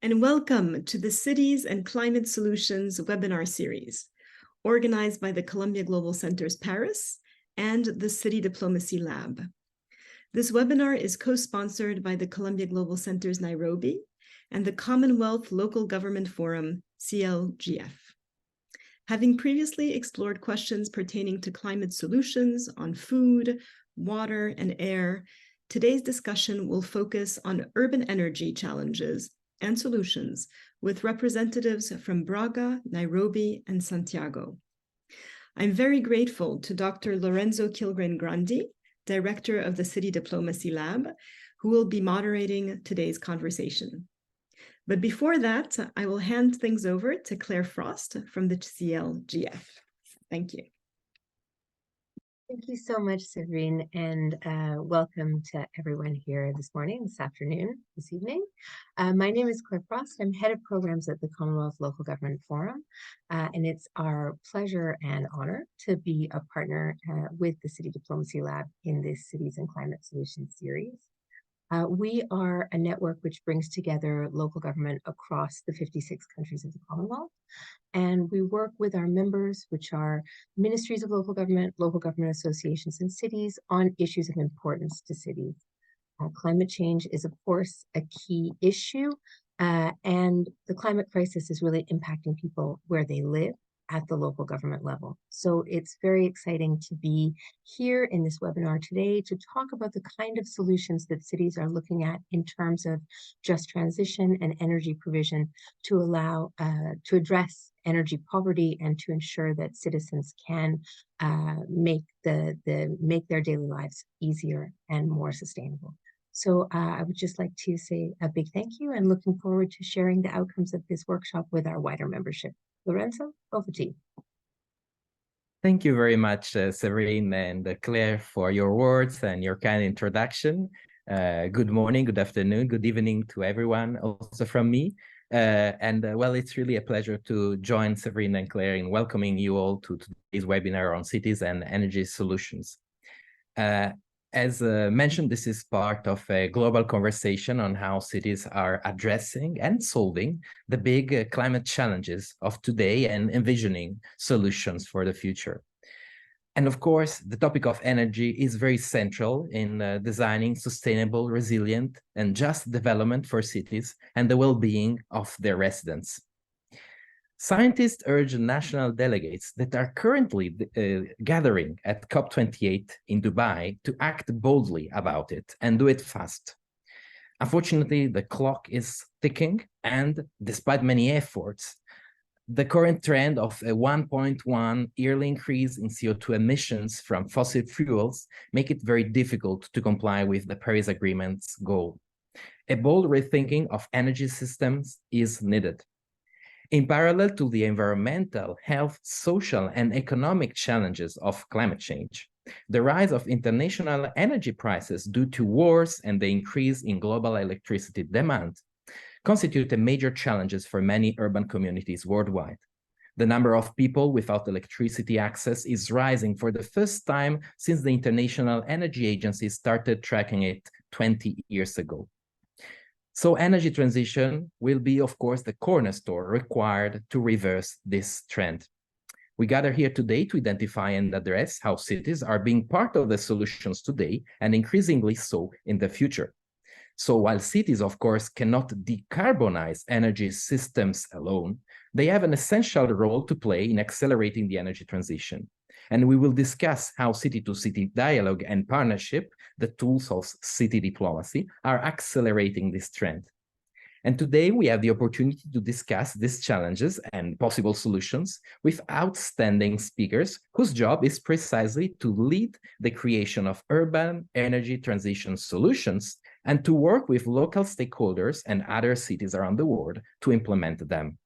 and welcome to the Cities and Climate Solutions webinar series, organized by the Columbia Global Centers Paris and the City Diplomacy Lab. This webinar is co-sponsored by the Columbia Global Centers Nairobi and the Commonwealth Local Government Forum, CLGF. Having previously explored questions pertaining to climate solutions on food, water, and air, today's discussion will focus on urban energy challenges and solutions with representatives from Braga, Nairobi, and Santiago. I'm very grateful to Dr. Lorenzo Kihlgren Grandi, Director of the City Diplomacy Lab, who will be moderating today's conversation. But before that, I will hand things over to Claire Frost from the CLGF. Thank you. Thank you so much, Severine, and welcome to everyone here this morning, this afternoon, this evening. My name is Claire Frost. I'm Head of Programs at the Commonwealth Local Government Forum, and it's our pleasure and honor to be a partner with the City Diplomacy Lab in this Cities and Climate Solutions series. We are a network which brings together local government across the 56 countries of the Commonwealth. And we work with our members, which are ministries of local government associations, and cities on issues of importance to cities. Climate change is, of course, a key issue, and the climate crisis is really impacting people where they live at the local government level. So it's very exciting to be here in this webinar today to talk about the kind of solutions that cities are looking at in terms of just transition and energy provision to allow, to address energy poverty and to ensure that citizens can make their daily lives easier and more sustainable. So I would just like to say a big thank you and looking forward to sharing the outcomes of this workshop with our wider membership. Lorenzo, over to you. Thank you very much, Severine and Claire, for your words and your kind introduction. Good morning, good afternoon, good evening to everyone, also from me. Well, it's really a pleasure to join Severine and Claire in welcoming you all to today's webinar on cities and energy solutions. As mentioned, this is part of a global conversation on how cities are addressing and solving the big climate challenges of today and envisioning solutions for the future. And of course, the topic of energy is very central in designing sustainable, resilient, and just development for cities and the well-being of their residents. Scientists urge national delegates that are currently gathering at COP28 in Dubai to act boldly about it and do it fast. Unfortunately, the clock is ticking, and despite many efforts, the current trend of a 1.1 yearly increase in CO2 emissions from fossil fuels make it very difficult to comply with the Paris Agreement's goal. A bold rethinking of energy systems is needed. In parallel to the environmental, health, social, and economic challenges of climate change, the rise of international energy prices due to wars and the increase in global electricity demand constitute major challenges for many urban communities worldwide. The number of people without electricity access is rising for the first time since the International Energy Agency started tracking it 20 years ago. So energy transition will be, of course, the cornerstone required to reverse this trend. We gather here today to identify and address how cities are being part of the solutions today and increasingly so in the future. So while cities, of course, cannot decarbonize energy systems alone, they have an essential role to play in accelerating the energy transition. And we will discuss how city-to-city dialogue and partnership, the tools of city diplomacy, are accelerating this trend. And today we have the opportunity to discuss these challenges and possible solutions with outstanding speakers whose job is precisely to lead the creation of urban energy transition solutions and to work with local stakeholders and other cities around the world to implement them.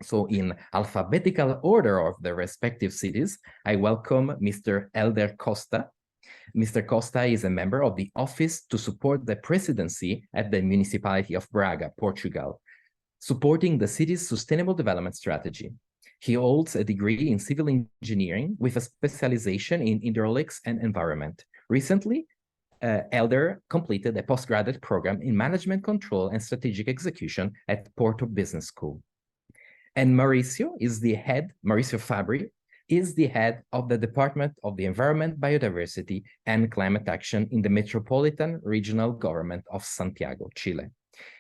So in alphabetical order of the respective cities, I welcome Mr. Elder Costa. Mr. Costa is a member of the Office to Support the Presidency at the Municipality of Braga, Portugal, supporting the city's sustainable development strategy. He holds a degree in civil engineering with a specialization in hydraulics and environment. Recently, Helder completed a postgraduate program in management control and strategic execution at Porto Business School. And Mauricio Fabri is the head of the Department of the Environment, Biodiversity, and Climate Action in the Metropolitan Regional Government of Santiago, Chile.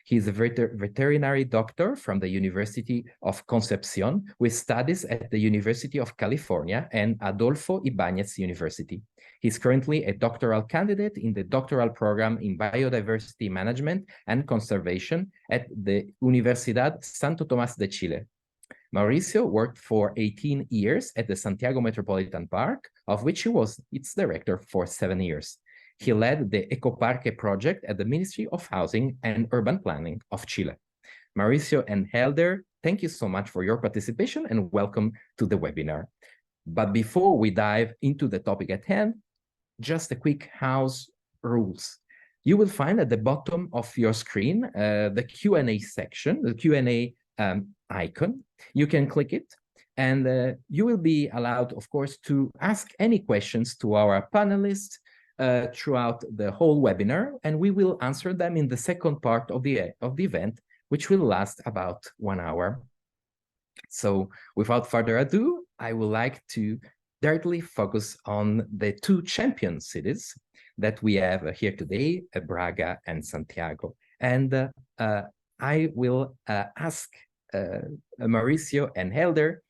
He is a veterinary doctor from the University of Concepcion with studies at the University of California and Adolfo Ibáñez University. He's currently a doctoral candidate in the doctoral program in biodiversity management and conservation at the Universidad Santo Tomás de Chile. Mauricio worked for 18 years at the Santiago Metropolitan Park, of which he was its director for 7 years. He led the Ecoparque project at the Ministry of Housing and Urban Planning of Chile. Mauricio and Helder, thank you so much for your participation and welcome to the webinar. But before we dive into the topic at hand, just a quick house rules. You will find at the bottom of your screen the Q&A section, the Q&A icon. You can click it and you will be allowed, of course, to ask any questions to our panelists throughout the whole webinar, and we will answer them in the second part of the event, which will last about 1 hour. So without further ado, I would like to directly focus on the two champion cities that we have here today, Braga and Santiago. And I will ask Mauricio and Helder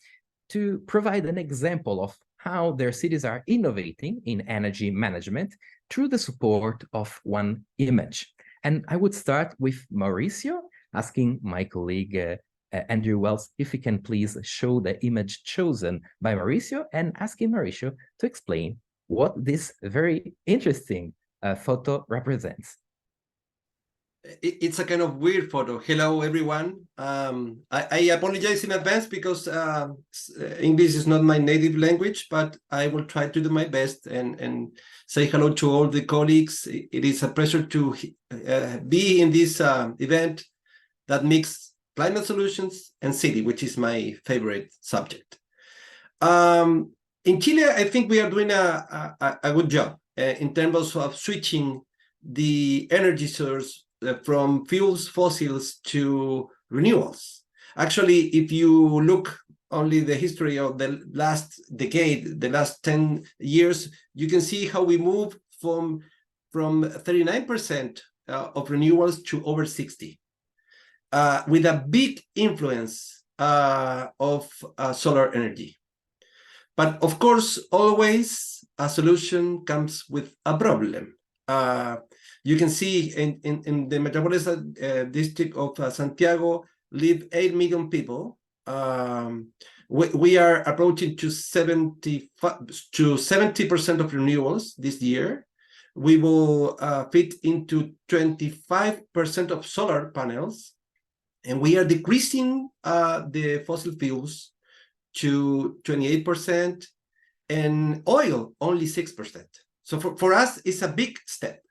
to provide an example of how their cities are innovating in energy management through the support of one image. And I would start with Mauricio, asking my colleague Andrew Wells if he can please show the image chosen by Mauricio, and asking Mauricio to explain what this very interesting photo represents. It's a kind of weird photo. Hello, everyone. I apologize in advance because English is not my native language, but I will try to do my best and say hello to all the colleagues. It is a pleasure to be in this event that mixes climate solutions and city, which is my favorite subject. In Chile, I think we are doing a good job in terms of switching the energy source from fossils to renewables. Actually, if you look only the history of the last decade, the last 10 years, you can see how we move from 39% of renewables to over 60, with a big influence of solar energy. But of course, always a solution comes with a problem. You can see in the metropolitan district of Santiago live 8 million people. We are approaching to 70% of renewables this year. We will fit into 25% of solar panels, and we are decreasing the fossil fuels to 28%, and oil only 6%. So for us, it's a big step.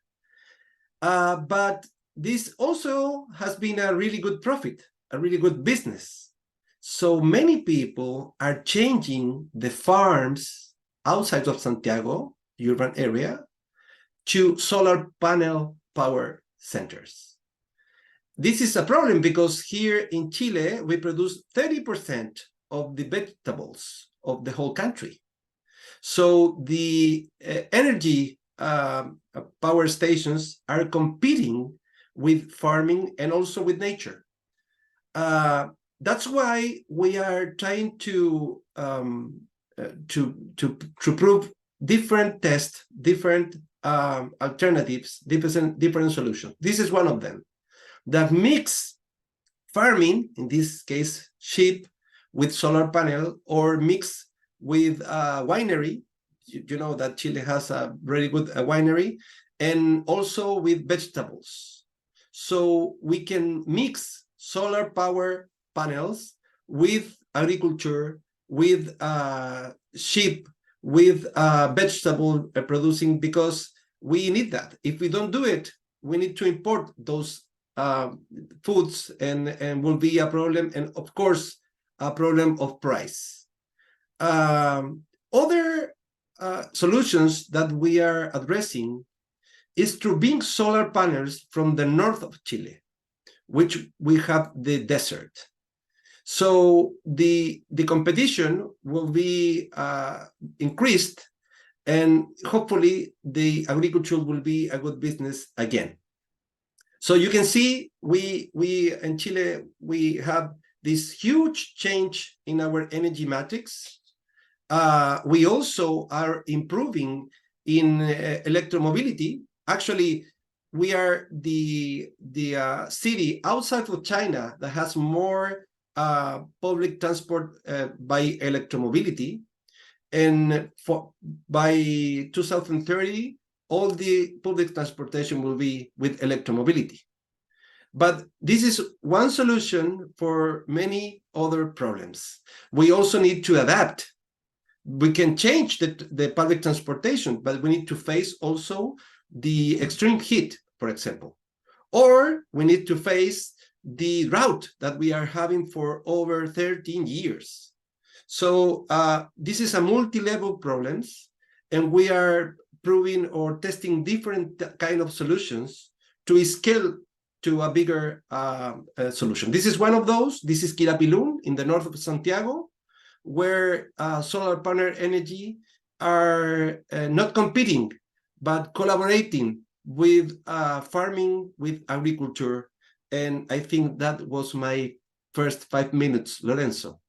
But this also has been a really good profit, a really good business. So many people are changing the farms outside of Santiago, urban area, to solar panel power centers. This is a problem because here in Chile, we produce 30% of the vegetables of the whole country. So the energy power stations are competing with farming and also with nature. That's why we are trying to prove different tests, different alternatives, different solutions. This is one of them that mix farming, in this case sheep, with solar panel, or mix with winery. You know that Chile has a very good winery, and also with vegetables. So we can mix solar power panels with agriculture, with sheep, with vegetable producing, because we need that. If we don't do it, we need to import those foods, and will be a problem, and of course a problem of price. Other solutions that we are addressing is through being solar panels from the north of Chile, which we have the desert. So the competition will be increased, and hopefully the agriculture will be a good business again. So you can see we in Chile, we have this huge change in our energy matrix. We also are improving in electromobility. Actually, we are the city outside of China that has more public transport by electromobility. And by 2030, all the public transportation will be with electromobility. But this is one solution for many other problems. We also need to adapt. We can change the public transportation, but we need to face also the extreme heat, for example. Or we need to face the drought that we are having for over 13 years. So this is a multi-level problems, and we are proving or testing different kind of solutions to scale to a bigger solution. This is one of those. This is Quirapilún in the north of Santiago, where solar panel energy are not competing, but collaborating with farming, with agriculture. And I think that was my first 5 minutes, Lorenzo.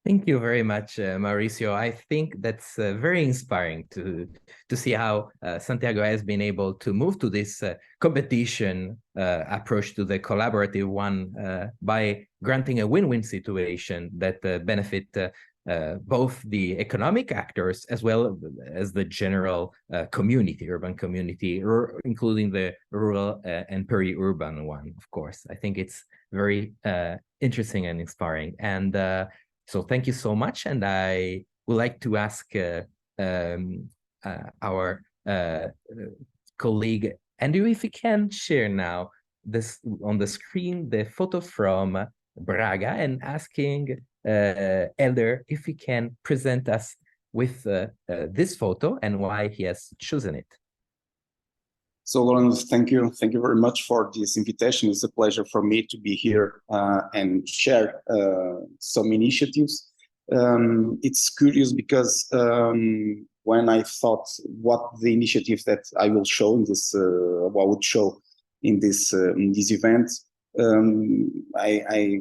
Thank you very much, Mauricio. I think that's very inspiring to see how Santiago has been able to move to this competition approach to the collaborative one by granting a win-win situation that benefit both the economic actors as well as the general community, urban community, including the rural and peri-urban one, of course. I think it's very interesting and inspiring. And so thank you so much, and I would like to ask our colleague Andrew if he can share now this on the screen the photo from Braga, and asking Elder if he can present us with this photo and why he has chosen it. So Lorenzo, thank you very much for this invitation. It's a pleasure for me to be here and share some initiatives. It's curious because when I thought what the initiatives that I will show in this, what I would show in this event, I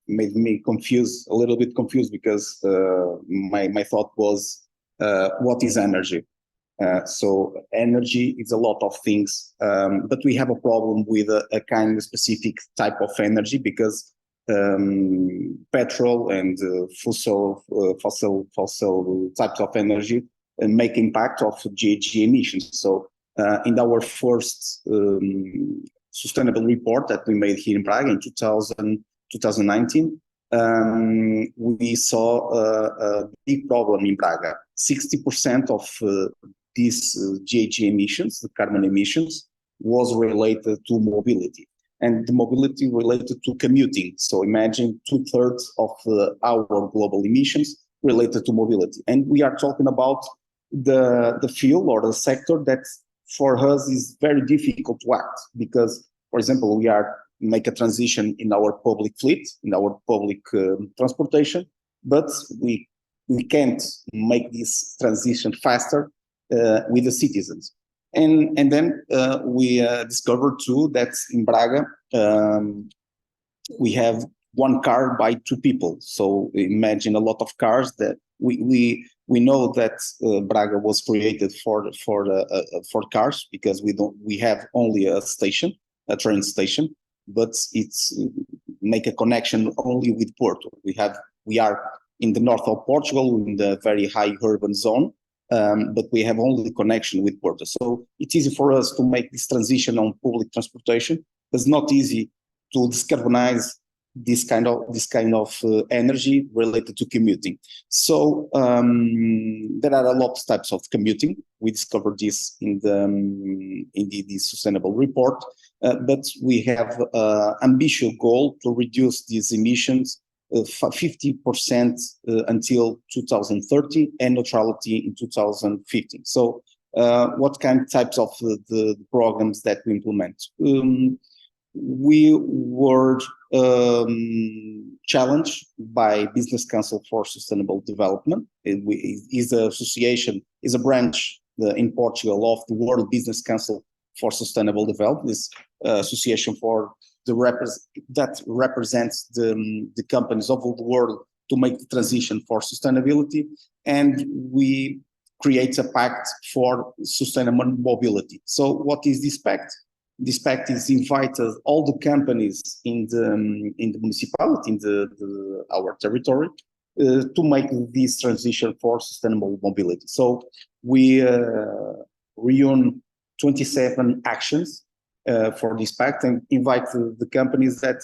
made me a little bit confused because my thought was, what is energy? So energy is a lot of things, but we have a problem with a kind of specific type of energy because petrol and fossil types of energy make impact of GHG emissions. So in our first sustainable report that we made here in Prague in 2019, we saw a big problem in Braga. 60% of these GHG emissions, the carbon emissions, was related to mobility, and the mobility related to commuting. So imagine 2/3 of our global emissions related to mobility. And we are talking about the field or the sector that for us is very difficult to act because, for example, we make a transition in our public fleet, in our public transportation, but we can't make this transition faster with the citizens. And then we discovered too that in Braga, we have one car by two people. So imagine a lot of cars that we know that Braga was created for cars because we have only a train station, but it's make a connection only with Porto. We are in the north of Portugal in the very high urban zone, but we have only connection with Porto. So it's easy for us to make this transition on public transportation. It's not easy to decarbonize this kind of energy related to commuting. So there are a lot of types of commuting. We discovered this in the sustainable report, but we have an ambitious goal to reduce these emissions 50% until 2030 and neutrality in 2050. So what types of the programs that we implement. We were challenged by Business Council for Sustainable Development. It is an association, is a branch in Portugal of the World Business Council for Sustainable Development. This association for that represents the companies of the world to make the transition for sustainability, and we create a pact for sustainable mobility. So what is this pact? This pact is invited all the companies in the municipality, in our territory, to make this transition for sustainable mobility. So we reun 27 actions for this pact and invite the companies that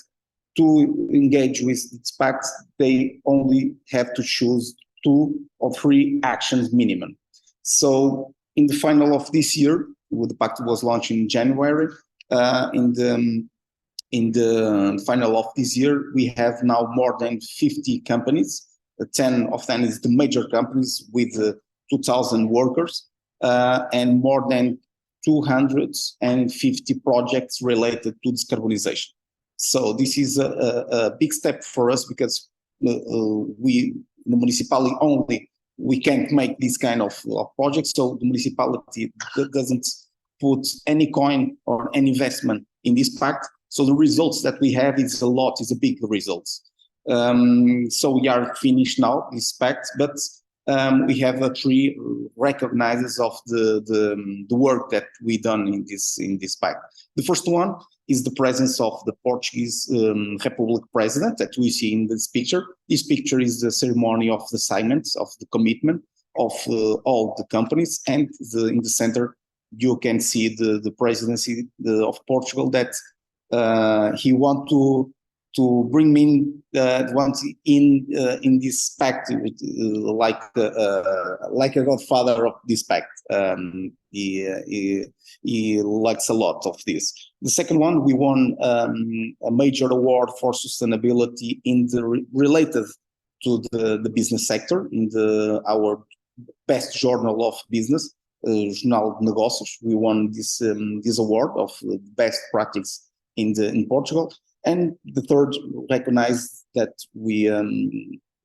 to engage with this pact, they only have to choose 2 or 3 actions minimum. So in the final of this year, the pact was launched in January. In the final of this year, we have now more than 50 companies. 10 of them is the major companies with 2,000 workers and more than 250 projects related to decarbonization. So this is a big step for us because we, the municipality only, we can't make this kind of projects. So the municipality doesn't put any coin or any investment in this pact. So the results that we have is a big results. So we are finished now, this pact, but we have 3 recognizers of the work that we done in this pact. The first one is the presence of the Portuguese Republic President that we see in this picture. This picture is the ceremony of the assignment of the commitment of all the companies, and in the center you can see the presidency of Portugal that he want to bring in this pact like a godfather of this pact. He likes a lot of this. The second one, we won a major award for sustainability in related to the business sector in our best journal of business, Jornal de Negócios. We won this award of best practice in Portugal. And the third recognized that we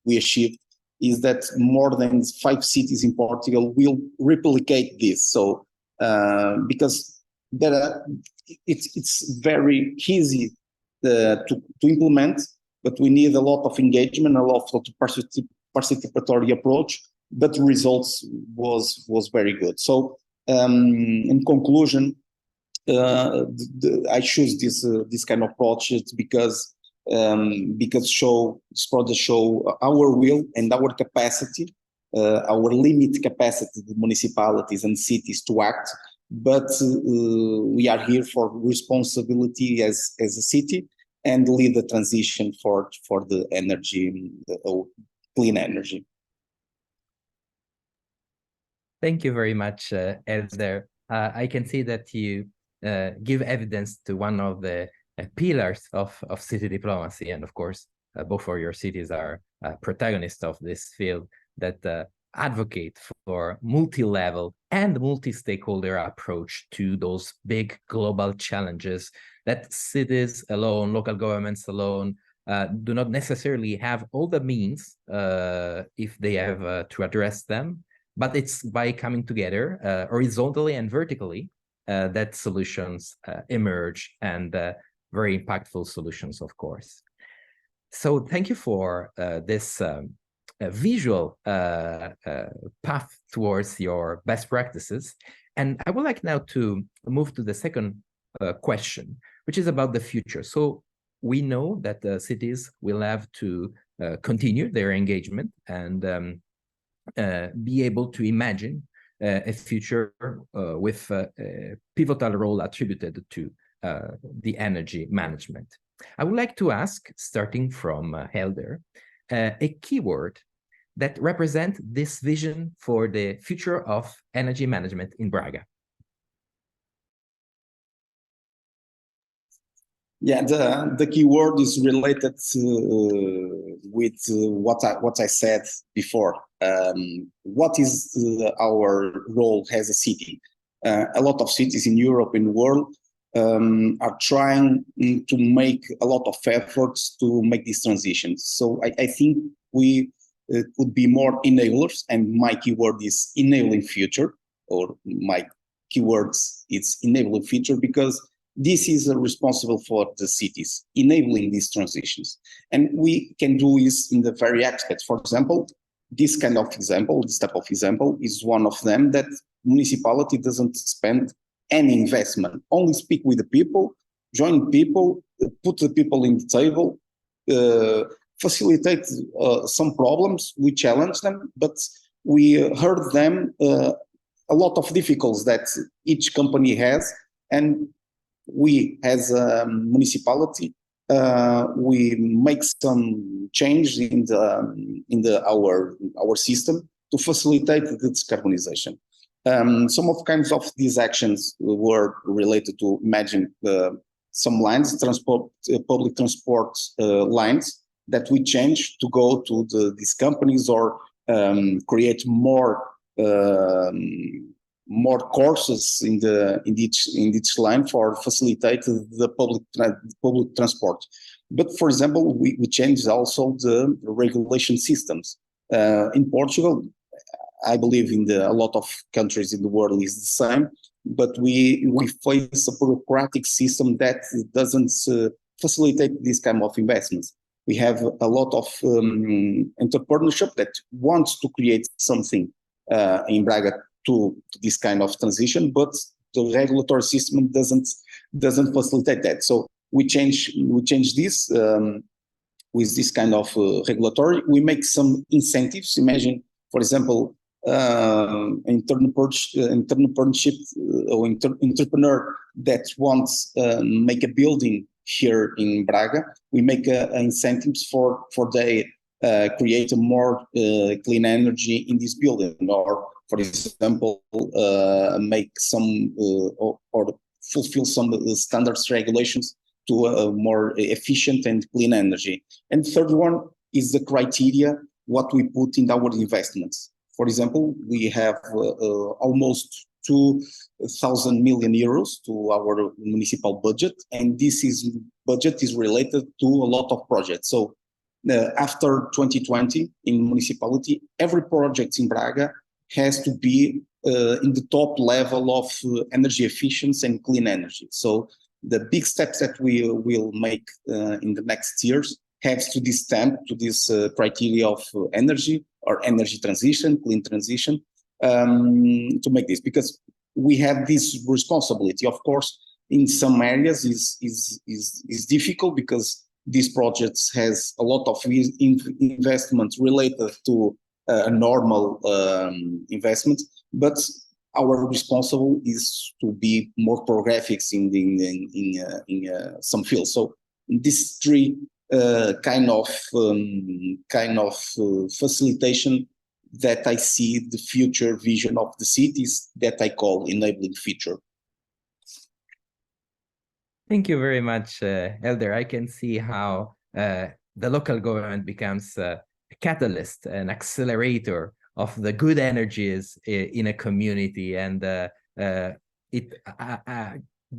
achieved is that more than 5 cities in Portugal will replicate this. So because it's very easy to implement, but we need a lot of engagement, a lot of participatory approach. But the results was very good. So in conclusion, I choose this kind of approach because this project show our will and our capacity, our limit capacity, the municipalities and cities to act. But we are here for responsibility as a city and lead the transition for the energy, clean energy. Thank you very much, Elder. I can see that you give evidence to one of the pillars of city diplomacy, and of course, both of your cities are protagonists of this field that advocate for multi-level and multi-stakeholder approach to those big global challenges that cities alone, local governments alone, do not necessarily have all the means if they have to address them. But it's by coming together horizontally and vertically that solutions emerge, and very impactful solutions, of course. So thank you for this visual path towards your best practices. And I would like now to move to the second question, which is about the future. So we know that the cities will have to continue their engagement and be able to imagine a future with a pivotal role attributed to the energy management. I would like to ask, starting from Helder, a keyword that represents this vision for the future of energy management in Braga. Yeah, the keyword is related with what I said before. what is our role as a city? A lot of cities in Europe and the world are trying to make a lot of efforts to make this transition. So I think we could be more enablers, and my keyword is enabling future, or my keywords is enabling future, because this is responsible for the cities enabling these transitions. And we can do this in the very aspects. For example, this type of example is one of them, that municipality doesn't spend any investment, only speak with the people, join people, put the people in the table, facilitate some problems, we challenge them, but we heard them a lot of difficulties that each company has, and we as a municipality, we make some change in our system to facilitate the decarbonization. Some of kinds of these actions were related to, imagine, some lines, public transport lines that we change to go to these companies, or create more courses in each line for facilitate the public transport. But for example, we changed also the regulation systems. In Portugal, I believe in a lot of countries in the world is the same, but we face a bureaucratic system that doesn't facilitate this kind of investments. We have a lot of entrepreneurship that wants to create something in Braga to this kind of transition, but the regulatory system doesn't facilitate that. So we change this with this kind of regulatory. We make some incentives. Imagine, for example, entrepreneurship or entrepreneur that wants make a building here in Braga. We make incentives for they create a more clean energy in this building, or for example, make some or fulfill some standards regulations to a more efficient and clean energy. And third one is the criteria what we put in our investments. For example, we have almost 2,000 million euros to our municipal budget, and this budget is related to a lot of projects. So after 2020 in municipality, every project in Braga has to be in the top level of energy efficiency and clean energy. So the big steps that we will make in the next years has to this stamp to this criteria of energy or energy transition, clean transition, to make this, because we have this responsibility. Of course, in some areas is difficult because these projects has a lot of investments related to a normal investment, but our responsible is to be more progressive in some fields. So in these three kind of facilitation that I see the future vision of the cities that I call enabling future. Thank you very much, Elder. I can see how the local government becomes a catalyst, an accelerator of the good energies in a community, and it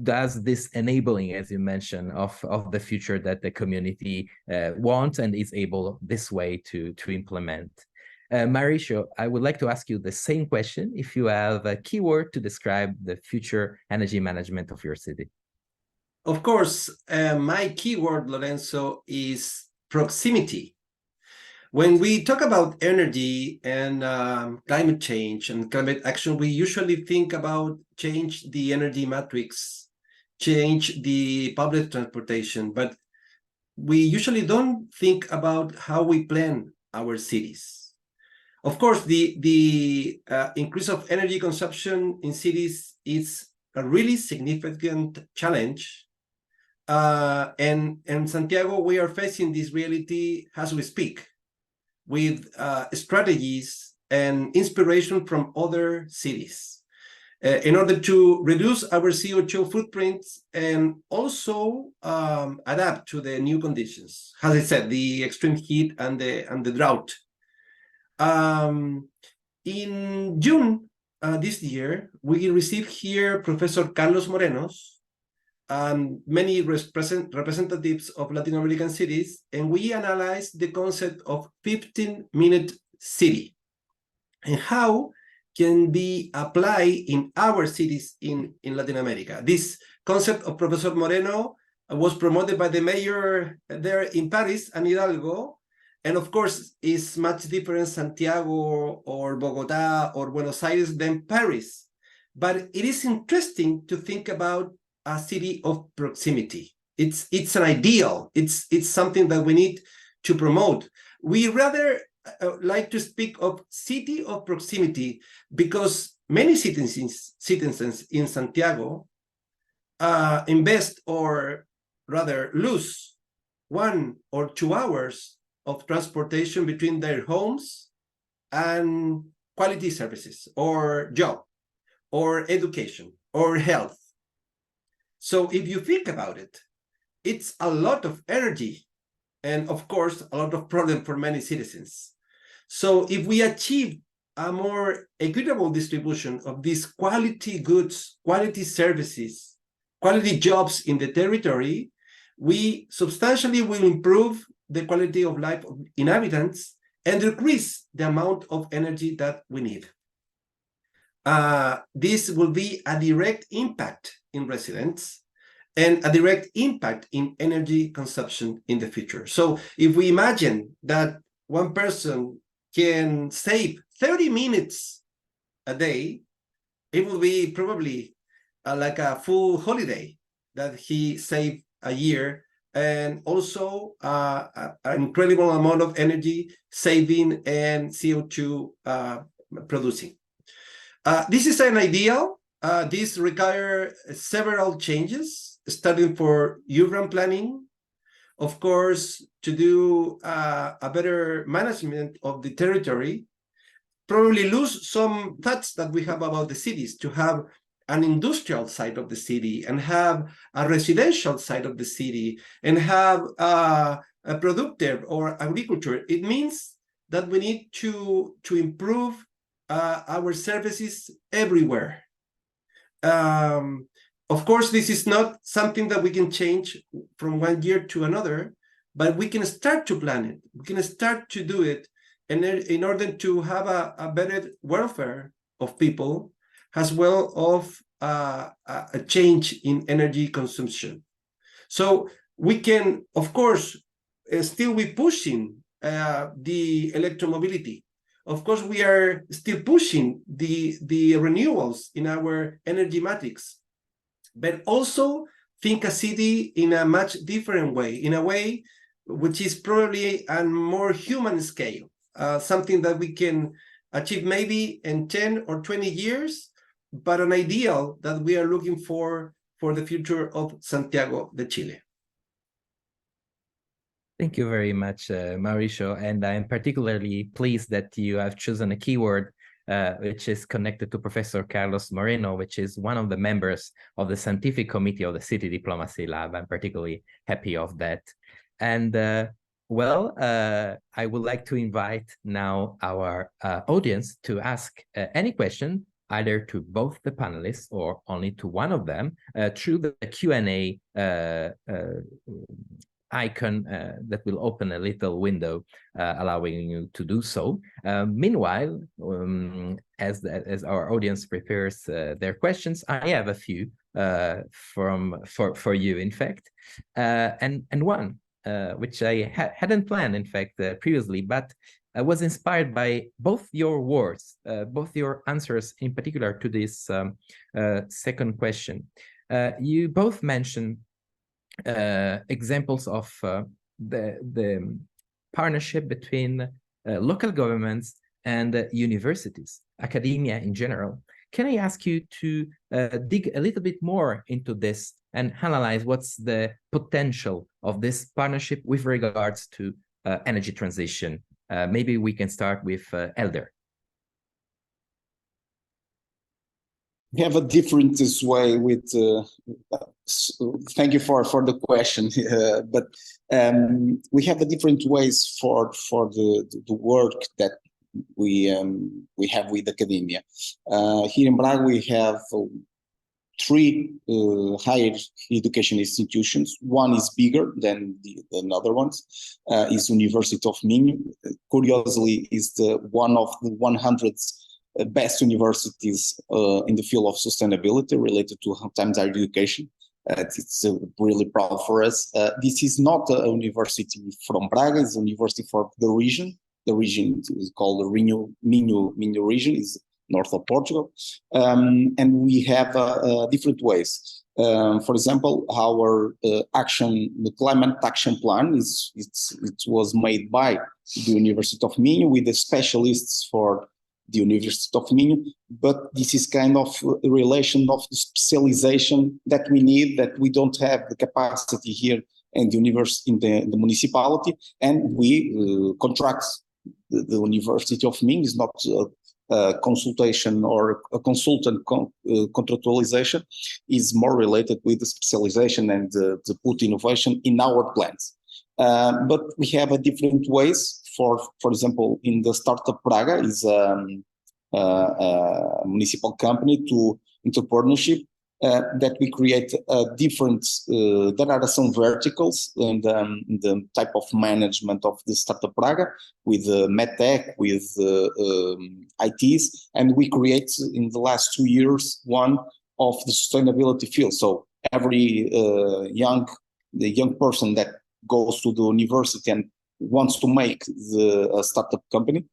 does this enabling, as you mentioned, of the future that the community wants and is able this way to implement. Mauricio, I would like to ask you the same question. If you have a keyword to describe the future energy management of your city. Of course, my keyword, Lorenzo, is proximity. When we talk about energy and climate change and climate action, we usually think about change the energy matrix, change the public transportation, but we usually don't think about how we plan our cities. Of course, the increase of energy consumption in cities is a really significant challenge. And in Santiago, we are facing this reality as we speak, with strategies and inspiration from other cities in order to reduce our CO2 footprints and also adapt to the new conditions. As I said, the extreme heat and the drought. In June this year, we received here Professor Carlos Morenos and many representatives of Latin American cities, and we analyzed the concept of 15-minute city and how can be applied in our cities in Latin America. This concept of Professor Moreno was promoted by the mayor there in Paris, Anne Hidalgo, and of course is much different Santiago or Bogota or Buenos Aires than Paris. But it is interesting to think about a city of proximity. It's an ideal. It's something that we need to promote. We rather like to speak of city of proximity because many citizens in Santiago invest or rather lose 1 or 2 hours of transportation between their homes and quality services or job or education or health. So if you think about it, it's a lot of energy and of course a lot of problem for many citizens. So if we achieve a more equitable distribution of these quality goods, quality services, quality jobs in the territory, we substantially will improve the quality of life of inhabitants and decrease the amount of energy that we need. This will be a direct impact in residents and a direct impact in energy consumption in the future. So if we imagine that one person can save 30 minutes a day, it will be probably like a full holiday that he saved a year, and also an incredible amount of energy saving and CO2 producing. This is an ideal. This requires several changes, starting for urban planning, of course, to do a better management of the territory, probably lose some thoughts that we have about the cities, to have an industrial side of the city and have a residential side of the city and have a productive or agriculture. It means that we need to improve our services everywhere. Of course, this is not something that we can change from one year to another, but we can start to plan it. We can start to do it, and in order to have a better welfare of people, as well of a change in energy consumption. So we can, of course, still be pushing the electromobility. Of course, we are still pushing the renewables in our energy matrix, but also think a city in a much different way, in a way which is probably a more human scale, something that we can achieve maybe in 10 or 20 years, but an ideal that we are looking for the future of Santiago de Chile. Thank you very much, Mauricio, and I'm particularly pleased that you have chosen a keyword which is connected to Professor Carlos Moreno, which is one of the members of the scientific committee of the City Diplomacy Lab. I'm particularly happy of that. And well, I would like to invite now our audience to ask any question, either to both the panelists or only to one of them, through the Q&A icon that will open a little window allowing you to do so. Meanwhile, as our audience prepares their questions, I have a few for you, in fact, and one which I hadn't planned, in fact, previously, but I was inspired by both your words, both your answers, in particular to this second question. You both mentioned examples of the partnership between local governments and universities, academia in general. Can I ask you to dig a little bit more into this and analyze what's the potential of this partnership with regards to energy transition? Maybe we can start with Elder. We have a different way with thank you for the question, but we have a different ways for the work that have with academia. Here in Braga, we have three higher education institutions. One is bigger than the other ones, is University of Minho. Curiously, is one of the 100 best universities in the field of sustainability related to times higher education. It's really proud for us. This is not a university from Braga, it's a university for the region. The region is called the Minho region, is north of Portugal. And we have different ways. For example, our the climate action plan it was made by the University of Minho with the specialists for the University of Minho, but this is kind of a relation of the specialization that we need, that we don't have the capacity here in the university, in the municipality, and we contract. The University of Minho is not a consultation or a consultant contractualization, is more related with the specialization and the put innovation in our plans. But we have a different ways. For example, in the startup Braga is a municipal company to entrepreneurship that we create different. There are some verticals in the type of management of the startup Braga with medtech, with ITs, and we create in the last 2 years one of the sustainability field. So every young person that goes to the university and wants to make a startup company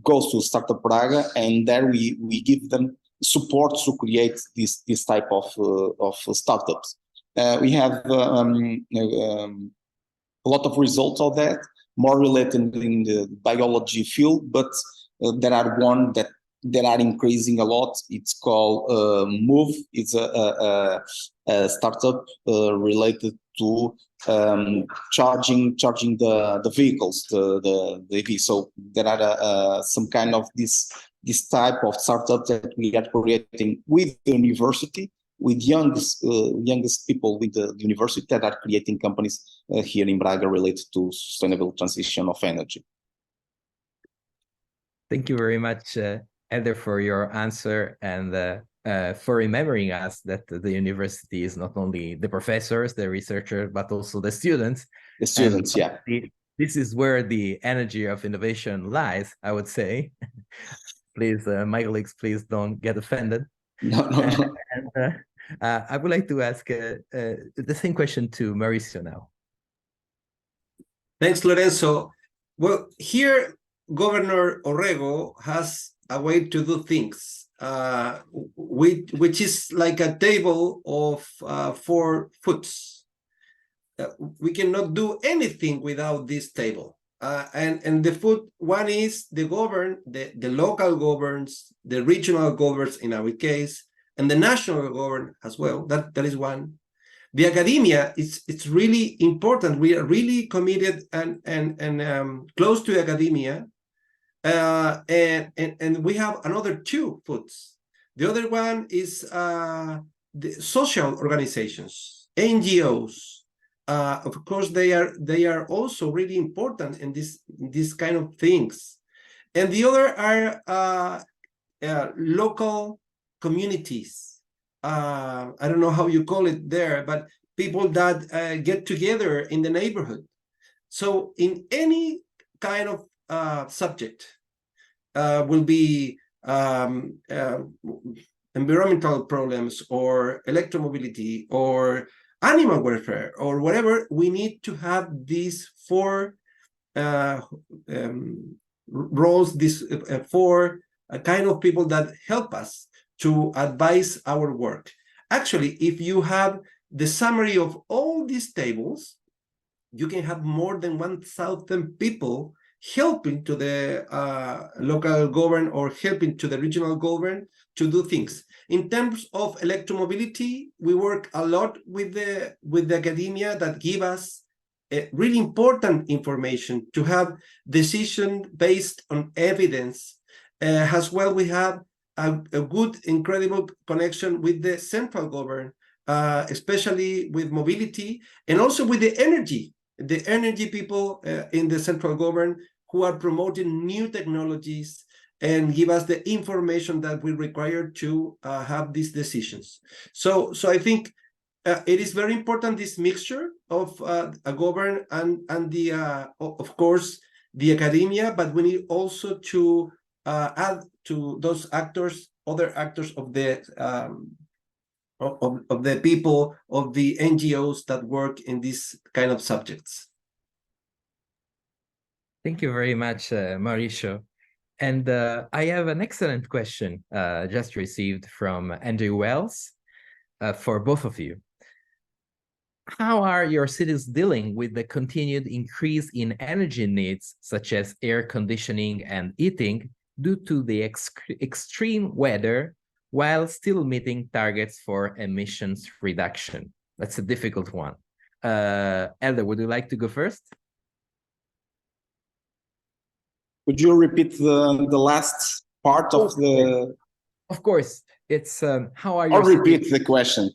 goes to Startup Braga, and there we give them support to create this type of startups. We have a lot of results of that, more related in the biology field, but there are one that are increasing a lot. It's called Move. It's a startup related to charging the vehicles, the EV. So there are some kind of this type of startup that we are creating with the university, with youngest people with the university that are creating companies here in Braga related to sustainable transition of energy. Thank you very much, Eder, for your answer, and for remembering us that the university is not only the professors, the researchers, but also the students. The students, yeah. This is where the energy of innovation lies, I would say. Please, my colleagues, please don't get offended. No. And, I would like to ask the same question to Mauricio now. Thanks, Lorenzo. Well, here, Governor Orrego has a way to do things, which is like a table of 4 foots. We cannot do anything without this table. And the foot one is the local governs, the regional governs in our case, and the national govern as well. That is one. The academia, it's really important. We are really committed and close to academia. And we have another 2 foots. The other one is the social organizations, NGOs. Of course, they are also really important in this kind of things. And the other are local communities. I don't know how you call it there, but people that get together in the neighborhood. So in any kind of subject, will be environmental problems or electromobility or animal welfare or whatever, we need to have these 4 roles, these 4 kind of people that help us to advise our work. Actually, if you have the summary of all these tables, you can have more than 1,000 people helping to the local government or helping to the regional government to do things. In terms of electromobility, we work a lot with the academia that give us really important information to have decision based on evidence. As well, we have a good, incredible connection with the central government, especially with mobility and also with the energy people in the central government who are promoting new technologies and give us the information that we require to have these decisions. So I think it is very important, this mixture of a government and the of course the academia, but we need also to add to those actors, other actors of the people, of the NGOs that work in these kind of subjects. Thank you very much, Mauricio. And I have an excellent question just received from Andrew Wells for both of you. How are your cities dealing with the continued increase in energy needs, such as air conditioning and heating, due to the extreme weather, while still meeting targets for emissions reduction? That's a difficult one. Elder, would you like to go first? Could you repeat the last part of the... Of course. It's how are you... Or repeat the question.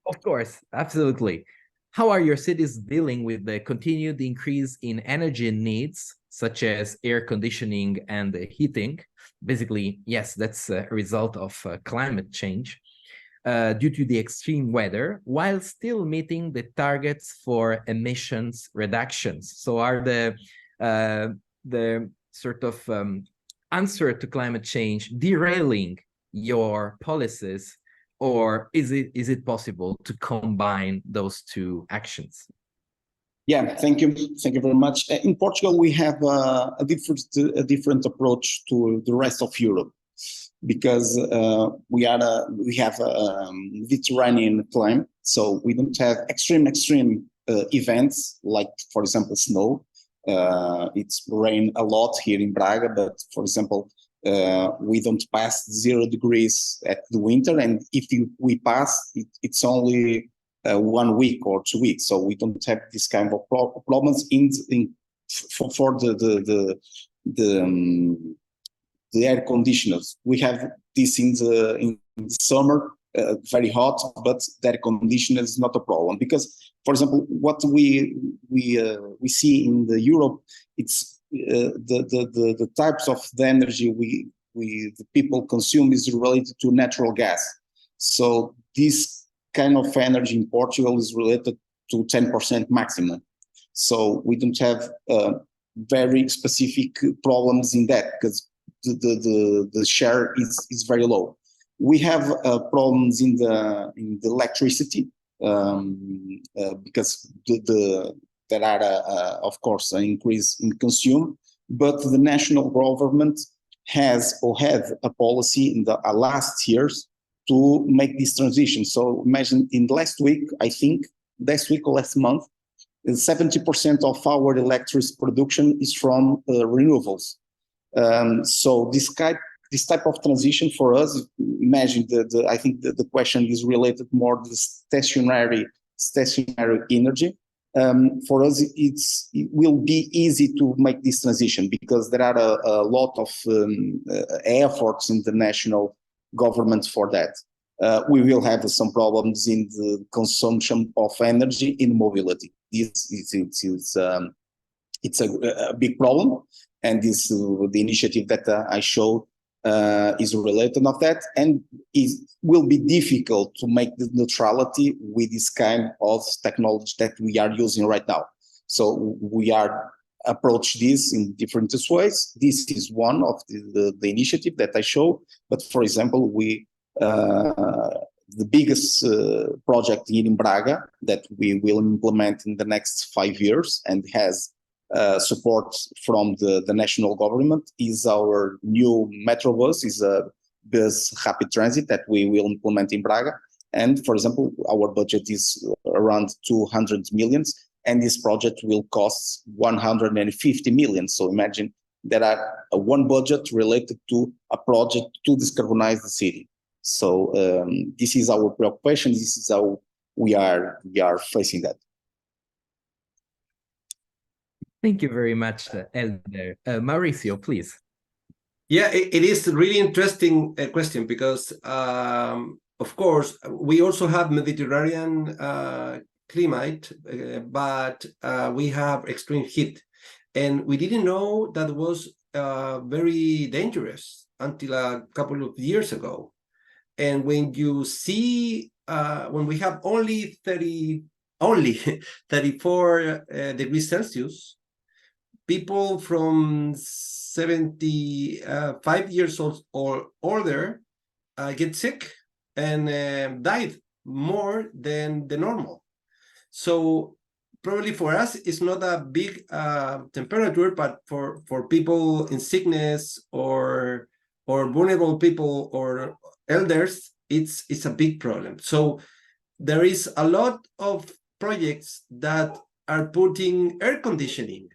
Of course, absolutely. How are your cities dealing with the continued increase in energy needs, such as air conditioning and heating? Basically, yes, that's a result of climate change due to the extreme weather, while still meeting the targets for emissions reductions. So are the sort of answer to climate change derailing your policies, or is it possible to combine those two actions? Yeah, thank you very much. In Portugal, we have a different approach to the rest of Europe, because we have a Mediterranean climate, so we don't have extreme events like, for example, snow. It's rain a lot here in Braga, but for example, we don't pass 0 degrees at the winter, and if we pass, it's only 1 week or 2 weeks. So we don't have this kind of problems for the air conditioners. We have this in the summer, very hot, but the air conditioner is not a problem, because, for example, what we see in the Europe, it's the types of the energy the people consume is related to natural gas. So this kind of energy in Portugal is related to 10% maximum. So we don't have very specific problems in that, because the share is very low. We have problems in the electricity, because there are, of course, an increase in consume, but the national government has or had a policy in the last years to make this transition. So imagine in the last week, I think, last week or last month, 70% of our electricity production is from renewables. So this type of transition for us, imagine I think the question is related more to the stationary energy. For us, it will be easy to make this transition, because there are a lot of efforts in the national government for that. We will have some problems in the consumption of energy in mobility. It's a big problem, and the initiative that I showed is related of that, and it will be difficult to make the neutrality with this kind of technology that we are using right now. So we are approach this in different ways. This is one of the initiative that I show, but for example, the biggest project here in Braga that we will implement in the next 5 years and has support from the national government is our new metro bus, is a bus rapid transit that we will implement in Braga. And for example, our budget is around 200 million, and this project will cost 150 million. So imagine there are one budget related to a project to decarbonize the city. So this is our preoccupation. This is how we are facing that. Thank you very much, Elder. Mauricio, please. Yeah, it is a really interesting question, because, of course, we also have Mediterranean climate, but we have extreme heat. And we didn't know that was very dangerous until a couple of years ago. And when you see, when we have only 34 degrees Celsius, people from 75 years old or older get sick and died more than the normal. So probably for us, it's not a big temperature, but for people in sickness or vulnerable people or elders, it's a big problem. So there is a lot of projects that are putting air conditioning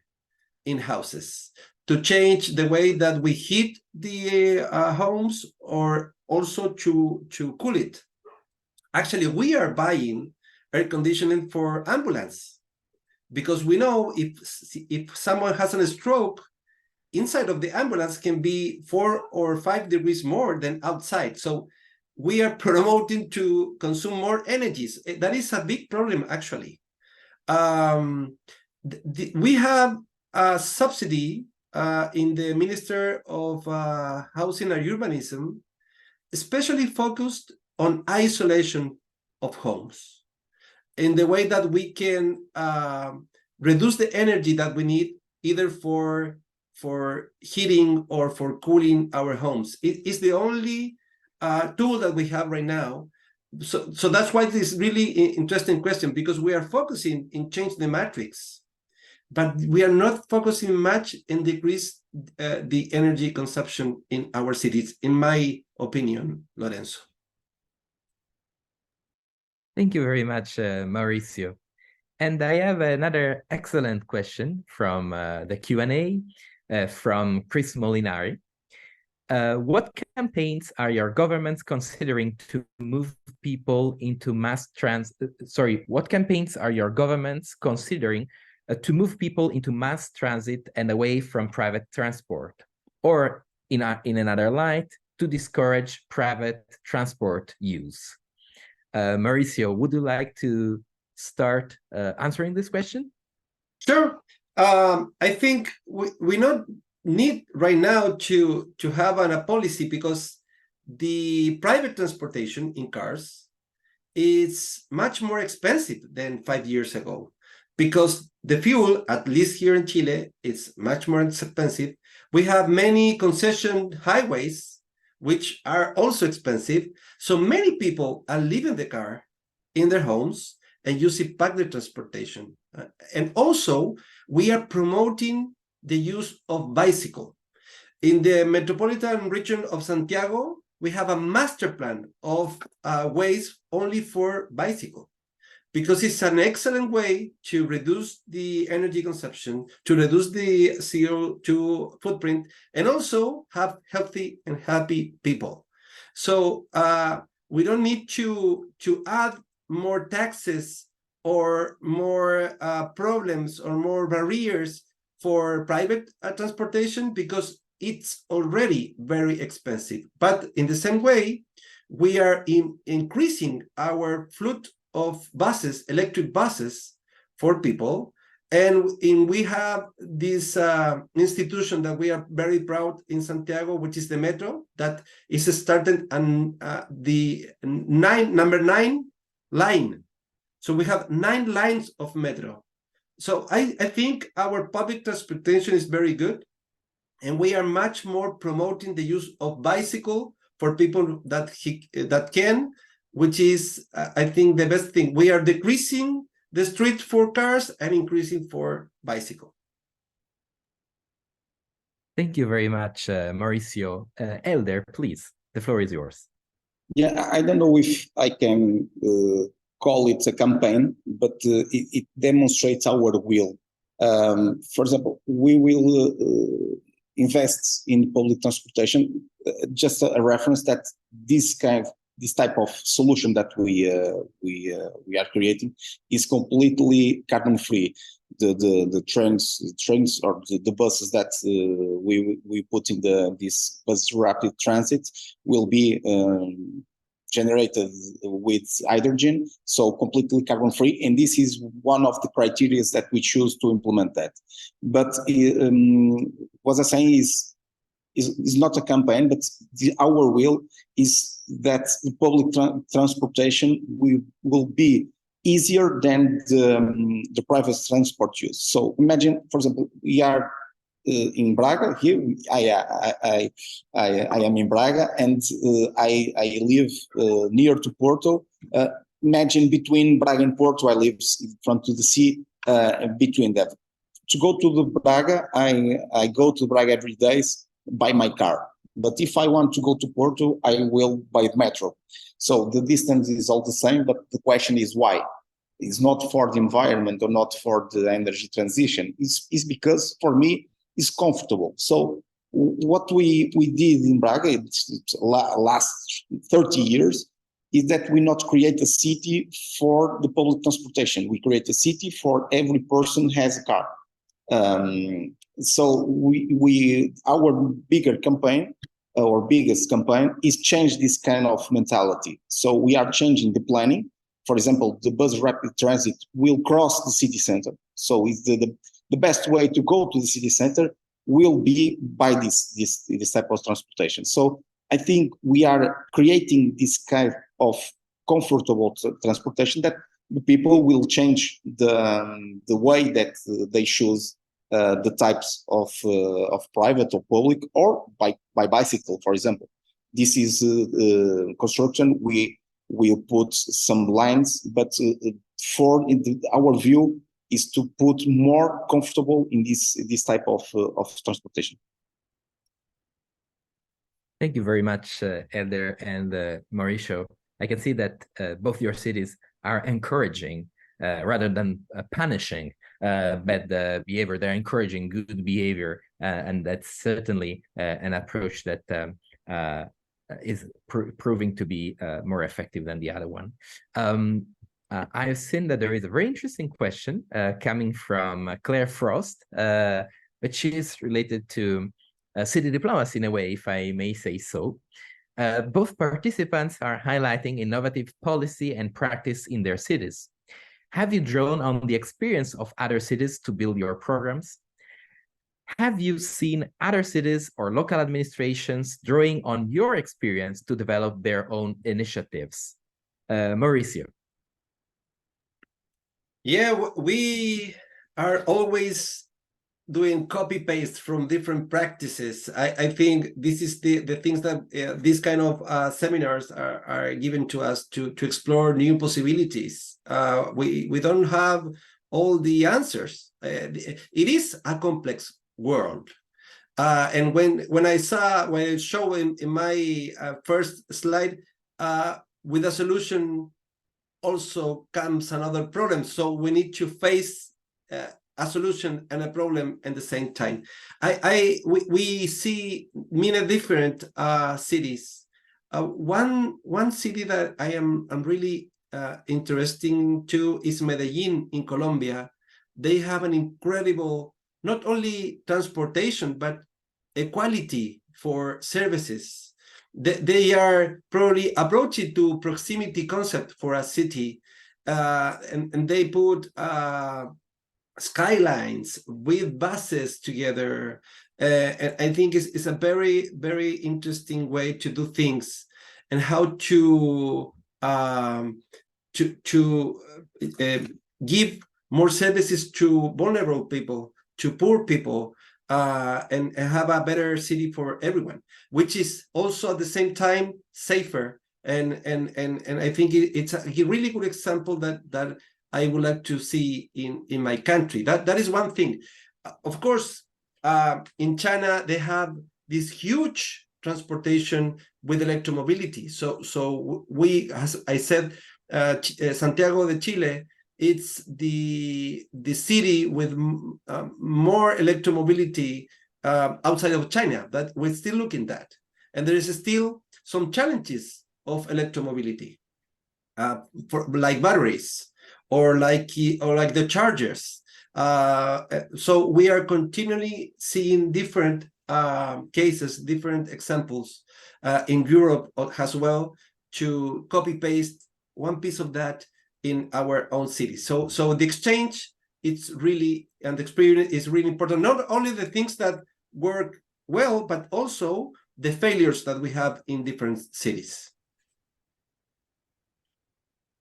in houses to change the way that we heat the homes, or also to cool it. Actually, we are buying air conditioning for ambulance, because we know if someone has a stroke, inside of the ambulance can be 4 or 5 degrees more than outside. So we are promoting to consume more energies. That is a big problem, actually. We have a subsidy in the Minister of Housing and Urbanism, especially focused on isolation of homes, in the way that we can reduce the energy that we need, either for heating or for cooling our homes. It is the only tool that we have right now. So that's why this is really interesting question, because we are focusing in change the matrix, but we are not focusing much in decrease the energy consumption in our cities, in my opinion, Lorenzo. Thank you very much, Mauricio. And I have another excellent question from the Q&A from Chris Molinari. What campaigns are your governments considering to move people into what campaigns are your governments considering to move people into mass transit and away from private transport? Or in another light, to discourage private transport use? Mauricio, would you like to start answering this question? Sure. I think we not need right now to have a policy, because the private transportation in cars is much more expensive than 5 years ago, because the fuel, at least here in Chile, is much more expensive. We have many concession highways which are also expensive. So many people are leaving the car in their homes and using public transportation. And also, we are promoting the use of bicycle. In the metropolitan region of Santiago, we have a master plan of ways only for bicycle, because it's an excellent way to reduce the energy consumption, to reduce the CO2 footprint, and also have healthy and happy people. So we don't need to add more taxes or more problems or more barriers for private transportation, because it's already very expensive. But in the same way, we are increasing our fleet of buses, electric buses for people. And we have this institution that we are very proud in Santiago, which is the metro, that is started on the number 9 line. So we have 9 lines of metro. So I think our public transportation is very good. And we are much more promoting the use of bicycle for people that can, which is, I think, the best thing. We are decreasing the street for cars and increasing for bicycle. Thank you very much, Mauricio. Elder, please, the floor is yours. Yeah, I don't know if I can call it a campaign, but it demonstrates our will. For example, we will invest in public transportation. Just a reference that this type of solution that we are creating is completely carbon free. The trains or the buses that we put in this bus rapid transit will be generated with hydrogen, so completely carbon free. And this is one of the criteria that we choose to implement that. But what I'm saying is not a campaign, but our will is that the public transportation will be easier than the private transport use. So imagine, for example, we are in Braga here. I am in Braga, and I live near to Porto. Imagine between Braga and Porto, I live in front to the sea. Between that, to go to the Braga, I go to Braga every day by my car. But if I want to go to Porto, I will by metro. So the distance is all the same, but the question is why? It's not for the environment or not for the energy transition. It's because for me it's comfortable. So what we did in Braga last 30 years is that we not create a city for the public transportation. We create a city for every person has a car. So our bigger campaign, our biggest campaign, is change this kind of mentality. So we are changing the planning. For example, the bus rapid transit will cross the city center. So it's the best way to go to the city center will be by this type of transportation. So I think we are creating this kind of comfortable transportation that the people will change the way that they choose the types of private or public, or by bicycle, for example. This is construction. We will put some lines, but our view is to put more comfortable in this type of transportation. Thank you very much, Eder and Mauricio. I can see that both your cities are encouraging rather than punishing bad behavior. They're encouraging good behavior, and that's certainly an approach that is proving to be more effective than the other one. I have seen that there is a very interesting question coming from Claire Frost, but she is related to city diplomacy in a way, if I may say so. Both participants are highlighting innovative policy and practice in their cities. Have you drawn on the experience of other cities to build your programs? Have you seen other cities or local administrations drawing on your experience to develop their own initiatives? Mauricio. Yeah, we are always doing copy-paste from different practices. I think this is the things that these kind of seminars are given to us to explore new possibilities. We don't have all the answers. It is a complex world. And when I show in my first slide, with a solution also comes another problem. So we need to face a solution and a problem at the same time. We see many different cities. One city that I am really interesting to is Medellin in Colombia. They have an incredible, not only transportation, but equality for services. They are probably approaching to proximity concept for a city, and they put skylines with buses together. And I think it's a very, very interesting way to do things, and how to give more services to vulnerable people, to poor people, and have a better city for everyone, which is also at the same time safer. And I think it's a really good example that I would like to see in my country. That is one thing. Of course, in China, they have this huge transportation with electromobility. So we, as I said, Santiago de Chile, it's the city with more electromobility outside of China, that we're still looking at. And there is still some challenges of electromobility, for like batteries, or like the chargers. So we are continually seeing different cases, different examples in Europe as well, to copy paste one piece of that in our own city. So the exchange, it's really, and the experience is really important. Not only the things that work well, but also the failures that we have in different cities.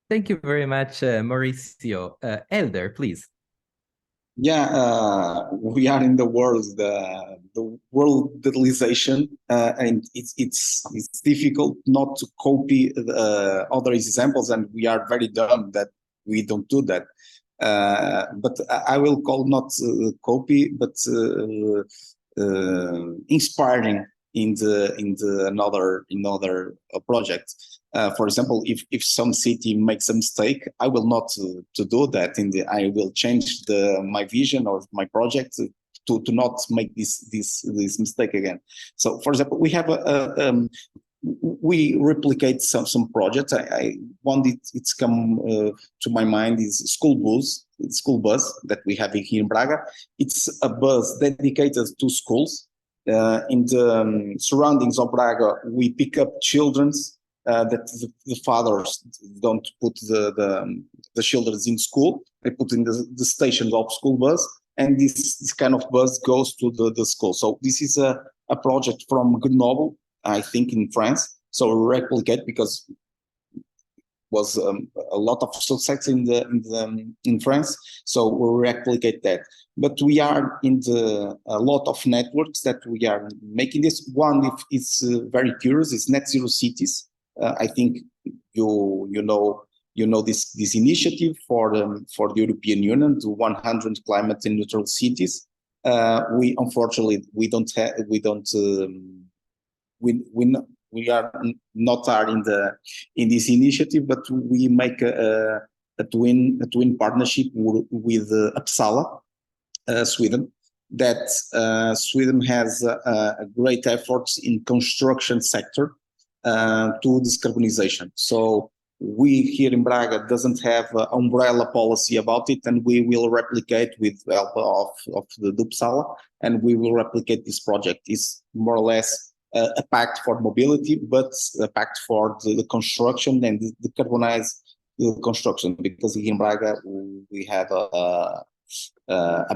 Thank you very much, Mauricio. Elder, please. Yeah, we are in the world digitalization, and it's difficult not to copy other examples, and we are very dumb that we don't do that. But I will call not copy, but inspiring in another project. For example, if some city makes a mistake, I will not to do that. I will change my vision of my project to not make this mistake again. So, for example, we have we replicate some projects. One it's come to my mind is school bus that we have here in Braga. It's a bus dedicated to schools. In the surroundings of Braga, we pick up children's that the fathers don't put the children in school. They put in the stations of school bus, and this kind of bus goes to the school. So this is a project from Grenoble, I think, in France. So replicate, because was a lot of success in France. So we replicate that. But we are in a lot of networks that we are making this. One, if it's very curious, is Net Zero Cities. I think you know this initiative for the European Union to 100 climate and neutral cities. We unfortunately we are not in this initiative, but we make a twin partnership with Uppsala, Sweden. That Sweden has a great efforts in construction sector to decarbonization. So we here in Braga doesn't have an umbrella policy about it, and we will replicate with the help of the Uppsala, and we will replicate this project. It's more or less a pact for mobility, but a pact for the construction and the decarbonize the construction, because here in Braga we have a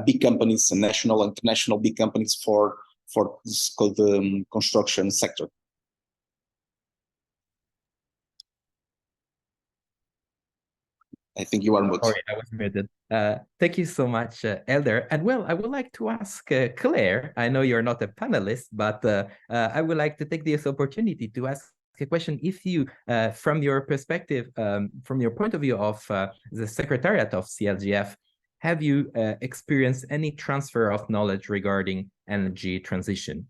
big companies, national and international big companies for this called the construction sector. I think you are muted. Sorry, I was muted. Thank you so much, Elder. And well, I would like to ask Claire. I know you're not a panelist, but I would like to take this opportunity to ask a question. If you, from your perspective, from your point of view of the Secretariat of CLGF, have you experienced any transfer of knowledge regarding energy transition?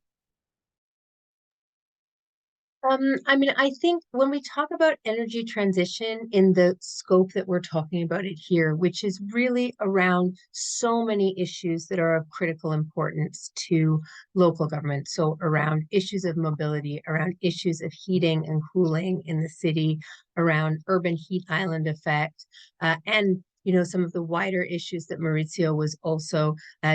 I mean, I think when we talk about energy transition in the scope that we're talking about it here, which is really around so many issues that are of critical importance to local government. So around issues of mobility, around issues of heating and cooling in the city, around urban heat island effect, and some of the wider issues that Mauricio was also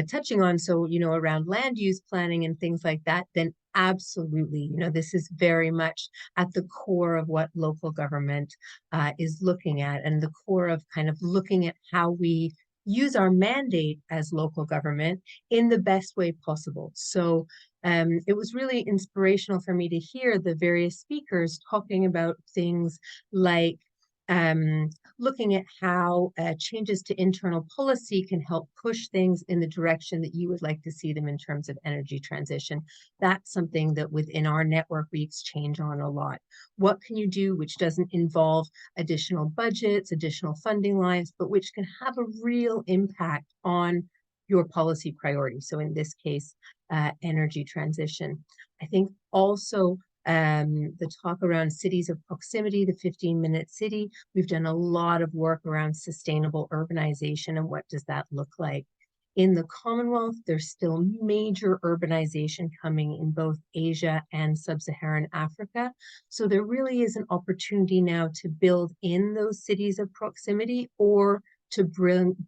touching on. So, around land use planning and things like that, then absolutely, this is very much at the core of what local government is looking at, and the core of kind of looking at how we use our mandate as local government in the best way possible. So it was really inspirational for me to hear the various speakers talking about things like looking at how changes to internal policy can help push things in the direction that you would like to see them in terms of energy transition. That's something that within our network we exchange on a lot. What can you do which doesn't involve additional budgets, additional funding lines, but which can have a real impact on your policy priorities? So in this case, energy transition. I think also the talk around cities of proximity, the 15-minute city. We've done a lot of work around sustainable urbanization and what does that look like. In the Commonwealth, there's still major urbanization coming in both Asia and sub-Saharan Africa. So there really is an opportunity now to build in those cities of proximity or to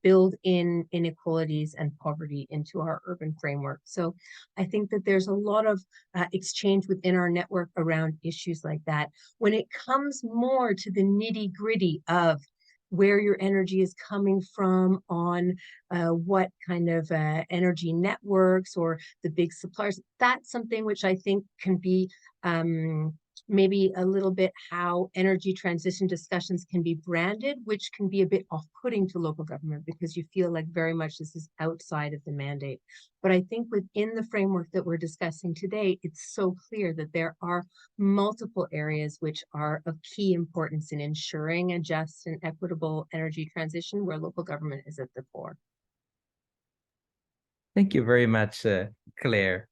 build in inequalities and poverty into our urban framework. So I think that there's a lot of exchange within our network around issues like that. When it comes more to the nitty-gritty of where your energy is coming from, on what kind of energy networks or the big suppliers, that's something which I think can be maybe a little bit how energy transition discussions can be branded, which can be a bit off-putting to local government because you feel like very much this is outside of the mandate. But I think within the framework that we're discussing today, it's so clear that there are multiple areas which are of key importance in ensuring a just and equitable energy transition where local government is at the core. Thank you very much, Claire.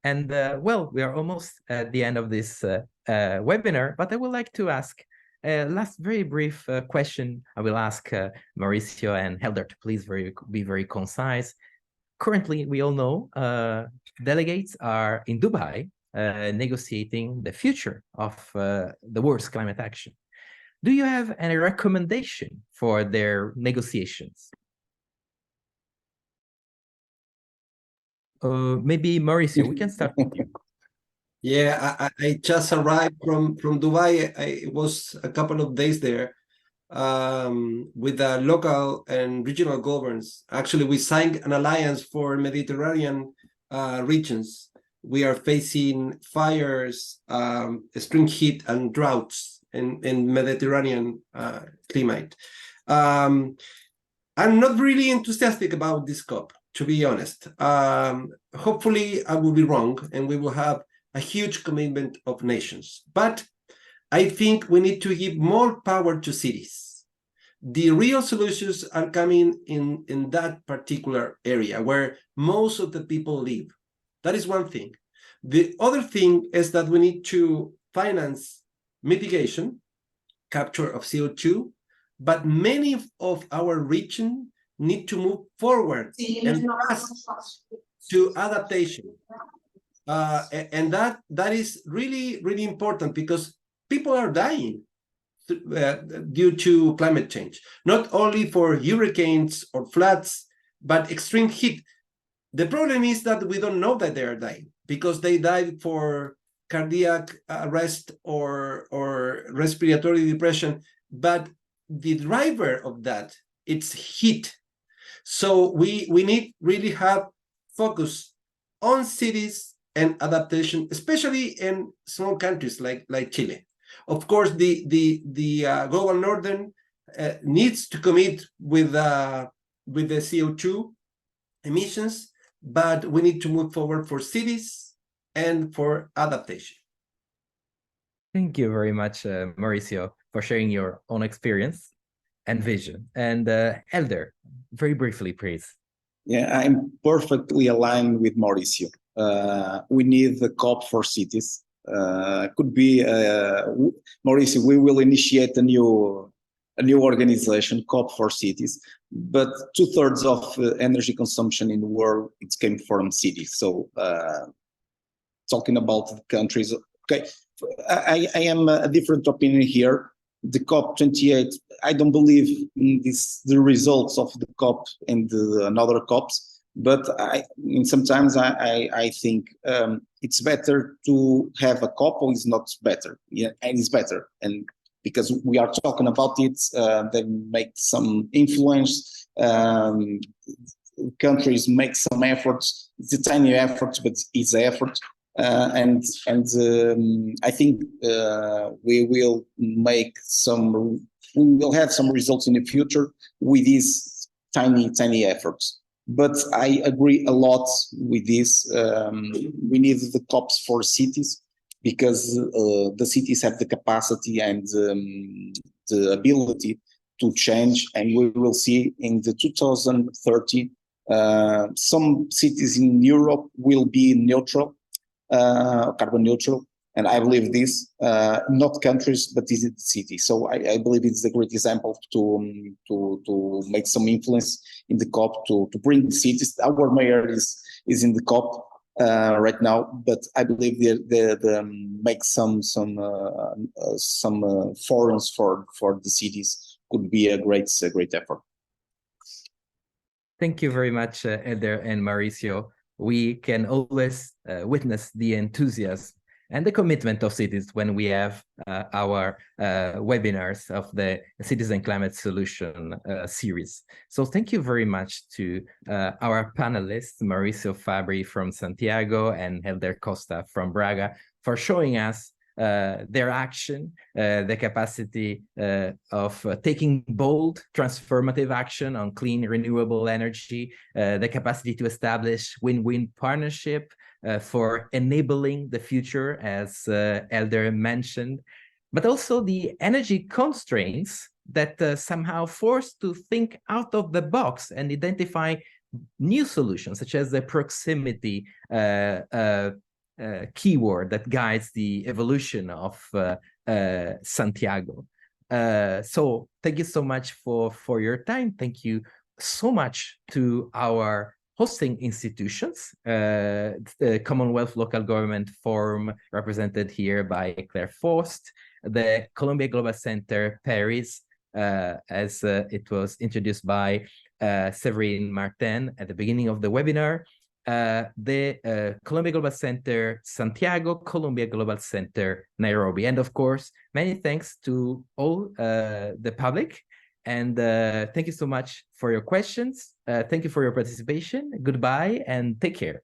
And well, we are almost at the end of this webinar, but I would like to ask a last very brief question. I will ask Mauricio and Helder to please be very concise. Currently, we all know delegates are in Dubai negotiating the future of the world's climate action. Do you have any recommendation for their negotiations? Maybe Mauricio, we can start with you. Yeah, I just arrived from Dubai. I was a couple of days there with the local and regional governments. Actually, we signed an alliance for Mediterranean regions. We are facing fires, extreme heat, and droughts in Mediterranean climate. I'm not really enthusiastic about this COP, to be honest. Hopefully, I will be wrong, and we will have a huge commitment of nations. But I think we need to give more power to cities. The real solutions are coming in that particular area where most of the people live. That is one thing. The other thing is that we need to finance mitigation, capture of CO2, but many of our region need to move forward and fast to adaptation. And that is really, really important because people are dying due to climate change, not only for hurricanes or floods, but extreme heat. The problem is that we don't know that they are dying because they died for cardiac arrest or respiratory depression. But the driver of that, it's heat. So we need really have focus on cities and adaptation, especially in small countries like Chile. Of course, the global northern needs to commit with the CO2 emissions, but we need to move forward for cities and for adaptation. Thank you very much, Mauricio, for sharing your own experience and vision. And Helder, very briefly, please. Yeah, I'm perfectly aligned with Mauricio. We need the COP for cities. Could be Mauricio. We will initiate a new organization, COP for cities. But 2/3 of energy consumption in the world came from cities. So talking about the countries, okay, I am a different opinion here. The COP28, I don't believe in the results of the COP and another COPs, but sometimes I think it's better to have a COP or it's not better. Yeah, and it's better. And because we are talking about it, they make some influence, countries make some efforts. It's a tiny effort, but it's an effort. And I think we will have some results in the future with these tiny efforts. But I agree a lot with this. We need the COPs for cities because the cities have the capacity and the ability to change, and we will see in the 2030 some cities in Europe will be neutral. Carbon neutral, and I believe this, not countries, but this is the city. So I believe it's a great example to make some influence in the COP to bring the cities. Our mayor is in the COP right now, but I believe they make some forums for the cities could be a great effort. Thank you very much, Eder and Mauricio. We can always witness the enthusiasm and the commitment of cities when we have our webinars of the Cities and Climate Solution series. So thank you very much to our panelists, Mauricio Fabri from Santiago and Helder Costa from Braga, for showing us their action, the capacity of taking bold, transformative action on clean, renewable energy, the capacity to establish win-win partnership for enabling the future, as Elder mentioned, but also the energy constraints that somehow force to think out of the box and identify new solutions, such as the proximity keyword that guides the evolution of Santiago. So thank you so much for your time. Thank you so much to our hosting institutions, the Commonwealth Local Government Forum, represented here by Claire Faust, the Columbia Global Center Paris, as it was introduced by Séverine Martin at the beginning of the webinar, the Columbia Global Center Santiago, Columbia Global Center Nairobi, and of course, many thanks to all the public. And thank you so much for your questions. Thank you for your participation. Goodbye and take care.